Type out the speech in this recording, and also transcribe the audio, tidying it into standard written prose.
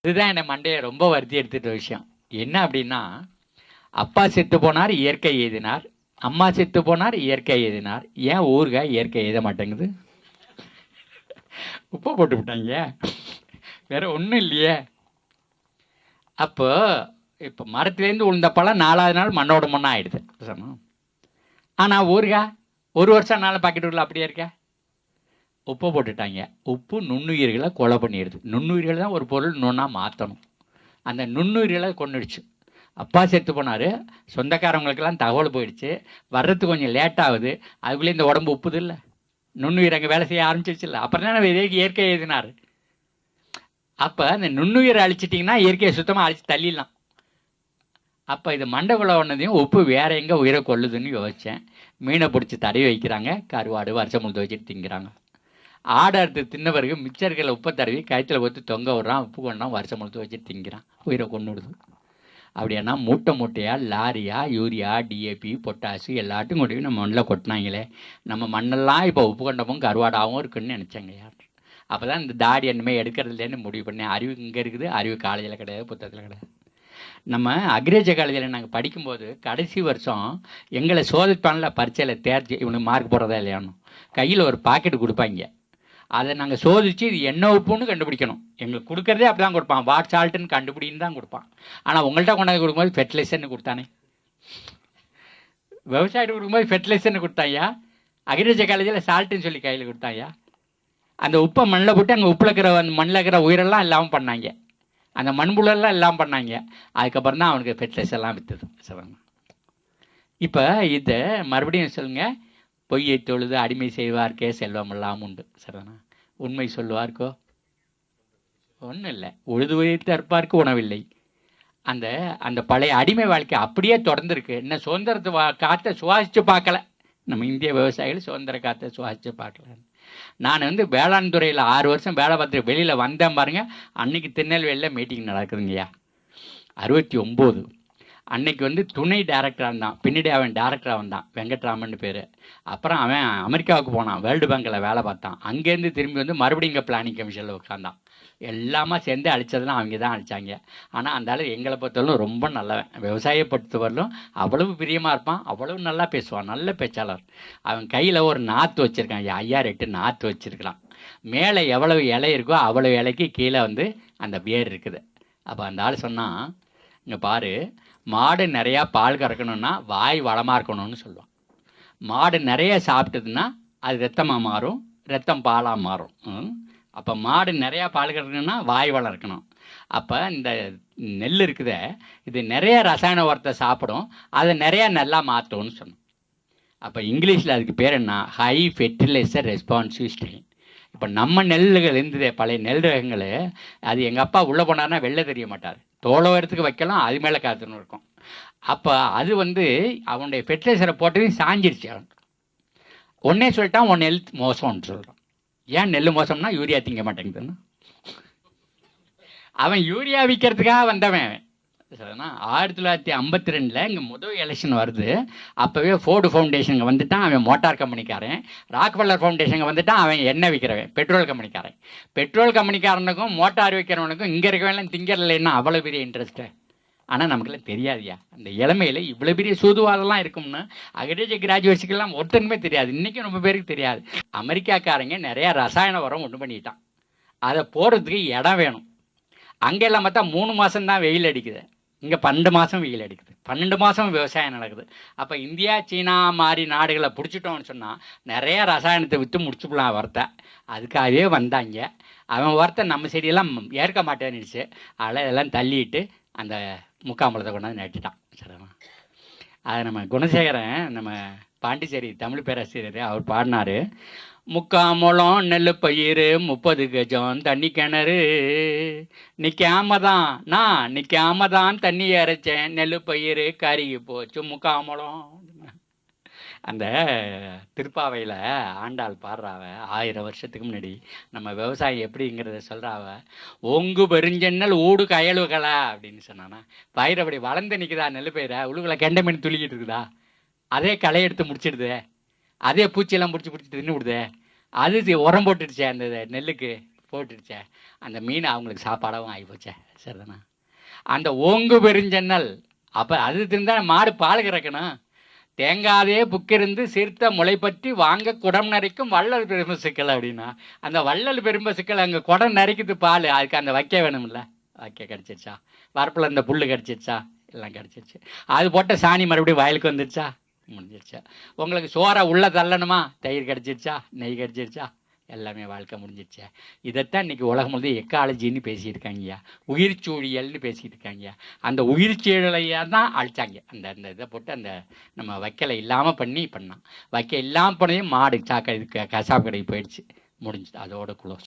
இதுதான் என்னை மண்டையை ரொம்ப வருத்தி எடுத்துட்ட விஷயம். என்ன அப்படின்னா, அப்பா செத்து போனார், இயற்கை எழுதினார். அம்மா செத்து போனார், இயற்கை எழுதினார். ஏன் ஊறுகாய் இயற்கை எழுத மாட்டேங்குது? உப்பை போட்டு விட்டாங்க, வேற ஒன்றும் இல்லையே. அப்போ இப்போ மரத்துலேருந்து உளுந்த பழம் 4வது நாள் மண்ணோட மண்ணா ஆயிடுது. ஆனால் ஊறுகாய் 1 வருஷம் நாள் பாக்கெட்டுக்குள்ள அப்படியே இருக்க. உப்பை போட்டுட்டாங்க. உப்பு நுண்ணுயிர்களை கொலை பண்ணிடுது. நுண்ணுயிர்கள் தான் ஒரு பொருள் நுண்ணா மாற்றணும். அந்த நுண்ணுயிர்களை கொண்டுடுச்சு. அப்பா செத்து போனார், சொந்தக்காரவங்களுக்கெல்லாம் தகவல் போயிடுச்சு, வர்றதுக்கு கொஞ்சம் லேட் ஆகுது. அதுக்குள்ளே இந்த உடம்பு உப்புது இல்லை, நுண்ணுயிர் அங்கே வேலை செய்ய ஆரம்பிச்சிருச்சு இல்லை. அப்புறம் தான் இயற்கை எழுதினார். அப்போ அந்த நுண்ணுயிரை அழிச்சிட்டிங்கன்னா இயற்கையை சுத்தமாக அழிச்சு தள்ளிடலாம். அப்போ இது மண்டகுள்ள ஒன்றதையும் உப்பு வேற எங்கே உயிரை கொள்ளுதுன்னு யோசித்தேன். மீனை பிடிச்சி தடவி வைக்கிறாங்க, கருவாடு வருஷம் முழுது வச்சுட்டு திங்கிறாங்க. ஆடை அறுத்து தின்ன பிறகு மிச்சர்களை உப்பை தடவி கயிற்றுல ஊற்றி தொங்க விட்றான், உப்பு கொண்டான், வருஷம் முழுது வச்சுட்டு திங்கிறான், உயிரை கொண்டு விடுது. அப்படின்னா மூட்டை மூட்டையாக லாரியா யூரியா டிஏபி பொட்டாசு எல்லாத்தையும் கொண்டு போய் நம்ம மண்ணில் கொட்டினாங்களே. நம்ம மண்ணெல்லாம் இப்போ உப்பு கொண்டமும் கருவாடாகவும் இருக்குன்னு நினச்சாங்க யார். அப்போ தான் இந்த தாடி என்னமே எடுக்கிறதுலேன்னு முடிவு பண்ணேன். அறிவு இங்கே இருக்குது, அறிவு காலேஜில் கிடையாது, புத்தகத்தில் கிடையாது. நம்ம அக்ரிகல்ச்சர் காலேஜில் நாங்கள் படிக்கும்போது கடைசி வருஷம் எங்களை சோதிப்பானில் பரீட்சையில் தேர்ச்சி இவனுக்கு மார்க் போடுறதா இல்லையானு கையில் ஒரு பாக்கெட்டு கொடுப்பாங்க. அதை நாங்கள் சோதித்து இது என்ன உப்புன்னு கண்டுபிடிக்கணும். எங்களுக்கு கொடுக்குறதே அப்படி தான் கொடுப்பான், வாட் சால்ட்டுன்னு கண்டுபிடின்னு தான் கொடுப்பான். ஆனால் உங்கள்கிட்ட கொண்டாந்து கொடுக்கும்போது ஃபெர்டிலைசர்னு கொடுத்தானே. விவசாயிட்டு கொடுக்கும்போது ஃபெர்டிலைசர்னு கொடுத்தாயா, அக்ரிகல்ச்சர் காலேஜில் சால்ட்டுன்னு சொல்லி கையில் கொடுத்தாயா. அந்த உப்பை மண்ணில் போட்டு அங்கே உப்பில் இருக்கிற மண்ணில் இருக்கிற உயிரெல்லாம் இல்லாமல் பண்ணாங்க, அந்த மண்புழெல்லாம் எல்லாம் பண்ணாங்க. அதுக்கப்புறம் தான் அவனுக்கு ஃபெர்டிலைசர்லாம் விற்றுது. சொல்லுங்க. இப்போ இதை மறுபடியும் சொல்லுங்கள். பொய்யை தொழுது அடிமை செய்வார்க்கே செல்வமெல்லாம் உண்டு. சரிதானா? உண்மை சொல்லுவார்க்கோ ஒன்றும் இல்லை. உழுது வைத்து அற்பார்க்கு உணவில்லை. அந்த அந்த பழைய அடிமை வாழ்க்கை அப்படியே தொடர்ந்துருக்கு. என்ன சுதந்திரத்தை காற்றை சுவாசித்து பார்க்கல. நம்ம இந்திய விவசாயிகள் சுதந்திர காற்றை சுவாசித்து பார்க்கல. நான் வேளாண் துறையில் 6 வருஷம் வேலை பார்த்து வெளியில் வந்தேன் பாருங்க. அன்னைக்கு திருநெல்வேலியில் மீட்டிங் நடக்குதுங்கய்யா, 69. அன்னைக்கு துணை டைரக்டராக இருந்தான், பின்னாடி அவன் டைரக்டராக வந்தான், வெங்கட்ராமன் பேர். அப்புறம் அவன் அமெரிக்காவுக்கு போனான், வேர்ல்டு பேங்கில் வேலை பார்த்தான். அங்கேருந்து திரும்பி மறுபடியும் இங்கே பிளானிங் கமிஷனில் உட்காந்தான். எல்லாமே சேர்ந்து அழித்ததுலாம் அவங்க தான் அழித்தாங்க. ஆனால் அந்த ஆள் எங்களை பொறுத்தவரைக்கும் ரொம்ப நல்லவன். விவசாயியை பொறுத்தவரையிலும் அவ்வளவு பிரியமாக இருப்பான், அவ்வளவு நல்லா பேசுவான், நல்ல பேச்சாளர். அவன் கையில் ஒரு நாற்று வச்சுருக்கான், 5-8 நாற்று வச்சுருக்கிறான். மேலே எவ்வளவு இலை இருக்கோ அவ்வளவு இலைக்கு கீழே அந்த வேர் இருக்குது. அப்போ அந்த ஆள் சொன்னான், இங்கே பாரு, மாடு நிறையா பால் கறக்கணும்னா வாய் வளமாக இருக்கணும்னு சொல்லுவான். மாடு நிறைய சாப்பிட்டதுன்னா அது ரத்தமாக மாறும், ரத்தம் பாலாக மாறும். அப்போ மாடு நிறையா பால் கறக்கணும்னா வாய் வளர்க்கணும். அப்போ இந்த நெல் இருக்குதே, இது நிறைய ரசாயன உரத்தை சாப்பிடும், அதை நிறையா நல்லா மாற்றும்னு சொன்னோம். அப்போ இங்கிலீஷில் அதுக்கு பேர் என்ன? High fertiliser responsive strain. இப்போ நம்ம நெல்லுகள் இருந்ததே, பழைய நெல் ரகங்கள், அது எங்கள் அப்பா உள்ளே போனார்னா வெளில தெரிய மாட்டார், தோளோரத்துக்கு வைக்கலாம், அது மேலே காத்துன்னு இருக்கும். அப்போ அது அவனுடைய ஃபெர்டிலைசரை போட்டதையும் சாஞ்சிருச்சு. அவன் ஒன்னே சொல்லிட்டான், உன் நெல் மோசம்னு சொல்கிறான். ஏன் நெல் மோசம்னா யூரியா திங்க மாட்டேங்குதுன்னு. அவன் யூரியா விற்கிறதுக்காக வந்தவன். 1952 இங்கே முதல் எலெக்ஷன் வருது. அப்போவே ஃபோர்டு ஃபவுண்டேஷனுங்க வந்துட்டான், அவன் மோட்டார் கம்பெனிக்காரன். ராக்ஃபெல்லர் ஃபவுண்டேஷனுங்க வந்துட்டான், அவன் எண்ணெய் விற்கிறவன், பெட்ரோல் கம்பெனிக்காரன். பெட்ரோல் கம்பெனிக்காரனுக்கும் மோட்டார் விற்கிறவனுக்கும் இங்கே இருக்கவெல்லாம் திங்கறலைன்னா அவ்வளோ பெரிய இன்ட்ரெஸ்ட்டு. ஆனால் நமக்குலாம் தெரியாதுயா, அந்த இளமையில் இவ்வளோ பெரிய சூதுவாதெல்லாம் இருக்கும்னு அக்ரிகல்ச்சர் கிராஜுவேட்ஸுக்கெல்லாம் ஒருத்தனுமே தெரியாது. இன்றைக்கும் ரொம்ப பேருக்கு தெரியாது. அமெரிக்காக்காரங்க நிறையா ரசாயன உரம் ஒன்று பண்ணிட்டான், அதை போடுறதுக்கு இடம் வேணும். அங்கெல்லாம் பார்த்தா 3 மாதம்தான் வெயில் அடிக்குது, இங்கே 12 மாதம் வெயில் அடிக்குது, 12 மாதம் விவசாயம் நடக்குது. அப்போ இந்தியா சீனா மாதிரி நாடுகளை பிடிச்சிட்டோம்னு சொன்னால் நிறையா ரசாயனத்தை விற்று முடிச்சுக்கலாம் வரத்தை. அதுக்காகவே வந்தாங்க. அவன் ஒருத்த நம்ம செடியெல்லாம் ஏற்க மாட்டேன்னுச்சு, அதெல்லாம் இதெல்லாம் தள்ளிட்டு அந்த முக்காம்பழத்தை கொண்டாந்து நட்டுட்டான். சரிண்ணா? அதை நம்ம குணசேகரன், நம்ம பாண்டிச்சேரி தமிழ் பேராசிரியர், அவர் பாடினார். முக்காம்பழம் நெல் பயிர் 30 கஜம் தண்ணி கிணறு, நிற்காம தான் தண்ணி இறைச்சேன், நெல் பயிர் கருகி போச்சு முக்காம்பழம். அந்த திருப்பாவையில் ஆண்டாள் பாடுறாவ 1000 வருஷத்துக்கு முன்னாடி நம்ம விவசாயம் எப்படிங்கிறத சொல்கிறாவ. ஒங்கு பெருஞ்சென்னல் ஊடு கயலுகளா அப்படின்னு சொன்னானா, பயிர் அப்படி வளர்ந்து நிற்குதா, நெல் பயிரை உழுகுல கெண்டை மீன் துளிக்கிட்டு இருக்குதா, அதே களை எடுத்து முடிச்சிடுது, அதே பூச்சியெல்லாம் பிடிச்சி தின்னு விடுதே, அது உரம் போட்டுடுச்சே அந்த நெல்லுக்கு, போட்டுருச்சே, அந்த மீன் அவங்களுக்கு சாப்பாடாகவும் ஆகிப்போச்சே. சரிதானா? அந்த ஓங்கு பெருஞ்சன்னல், அப்போ அது இருந்தால் மாடு பால் கறக்கணும். தேங்காதே புக்கிருந்து சீர்த்த முளைப்பற்றி வாங்க குடம் நரைக்கும் வள்ளல் பெரும்ப சிக்கல் அப்படின்னா, அந்த வள்ளல் பெரும்ப சிக்கல் அங்கே குடம் நரைக்குது பால், அதுக்கு அந்த வைக்க வேணும்ல. வைக்க கிடச்சிருச்சா? வரப்பில் இந்த புல் கிடச்சிருச்சா? எல்லாம் கிடச்சிருச்சு. அது போட்ட சாணி மறுபடியும் வயலுக்கு வந்துருச்சா? முடிஞ்சிருச்சா? உங்களுக்கு சோறை உள்ள தள்ளணுமா? தயிர் கிடச்சிருச்சா? நெய் கிடச்சிருச்சா? எல்லாமே வாழ்க்கை முடிஞ்சிருச்சே. இதைத்தான் இன்னைக்கு உலகம் முழுவதும் எக்காலஜின்னு பேசியிருக்காங்கய்யா, உயிர் சூழியல்னு பேசிட்டு இருக்காங்க. அந்த உயிர் சூழலையா தான் அழிச்சாங்க. அந்த அந்த இதை போட்டு அந்த நம்ம வைக்கலை இல்லாமல் பண்ணான். வைக்க இல்லாமல் பண்ணதையும் மாடு சாக்க இதுக்கு கசாப்பு கடைக்கு போயிடுச்சு. முடிஞ்சுது, அதோட குளோஸ்.